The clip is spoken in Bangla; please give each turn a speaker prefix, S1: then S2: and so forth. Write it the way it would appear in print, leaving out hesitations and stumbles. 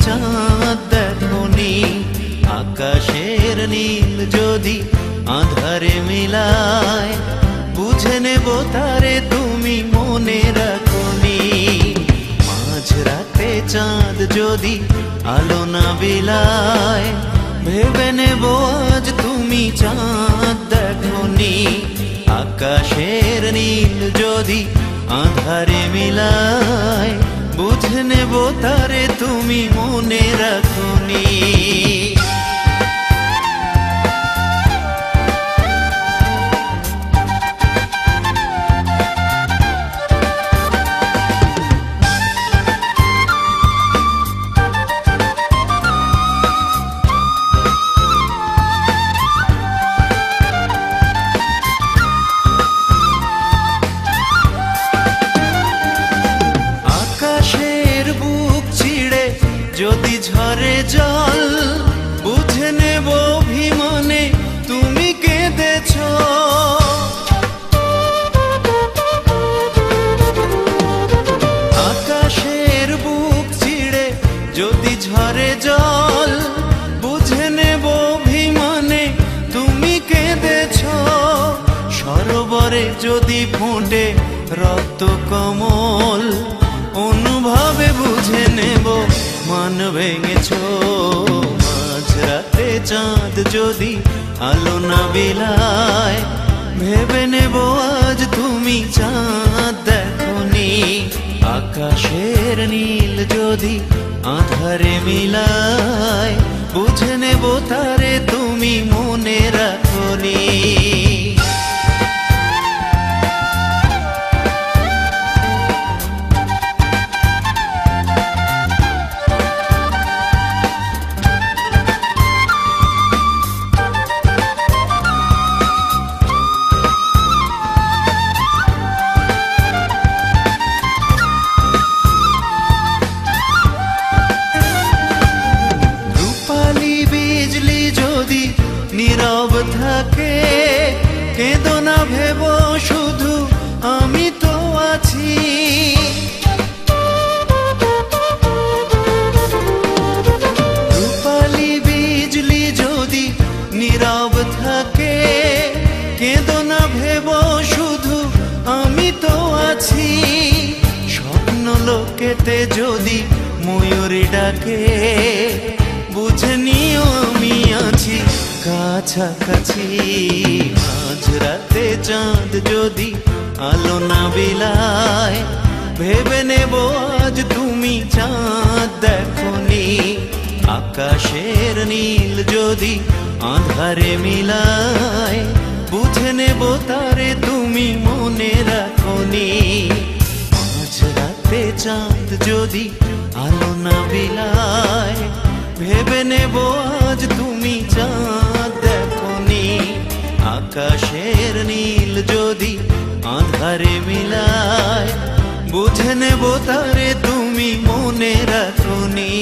S1: চাঁদ দেখোনি। আকাশের নীল যদি আধারে মিলায়, বুঝে নেব তারে তুমি মনে রাখোনি। মাঝরাতে চাঁদ যদি আলো না বিলায়, ভেবে নেব আজ তুমি চাঁদ দেখোনি। আকাশের নীল যদি আধারে মিলায়, বুঝে নেব তারে তুমি মনে রাখোনি। যদি ঝরে জল, বুঝে নেব অভিমানে তুমি কেঁদেছ। আকাশের বুক ছিঁড়ে যদি ঝরে জল, বুঝে নেব অভিমানে তুমি কেঁদেছ। সরোবরে যদি ফোটে রক্ত কমল, অনুভবে বুঝে নেব মান ভেঙেছ। মাঝরাতে চাঁদ যদি আলো না বিলায়, ভেবে নেব আজ তুমি চাঁদ দেখোনি। আকাশের নীল যদি আধারে মিলায়, বুঝে নেব তারে তুমি মনে রাখোনি। নীরব থাকে কেঁদো না ভেব শুধু আমি তো আছি। রূপালী বিজলি যদি নীরব থাকে, কেঁদো না ভেব শুধু আমি তো আছি। স্বপ্ন লোকেতে যদি ময়ূরী ডাকে, বুঝে নিও আমি আছি কাছাকাছি। মাঝরাতে চাঁদ যদি আলো না বিলায়, ভেবে নেব আজ তুমি চাঁদ দেখোনি। আকাশের নীল যদি আধারে মিলায়, বুঝে নেব তারে তুমি মনে রাখোনি। মাঝরাতে চাঁদ যদি আলো না বিলায়, ভেবে নেব আজ তুমি চাঁদ দেখোনি। আকাশের নীল যদি আধারে মিলায়, বুঝে নেব তারে তুমি মনে রাখোনি।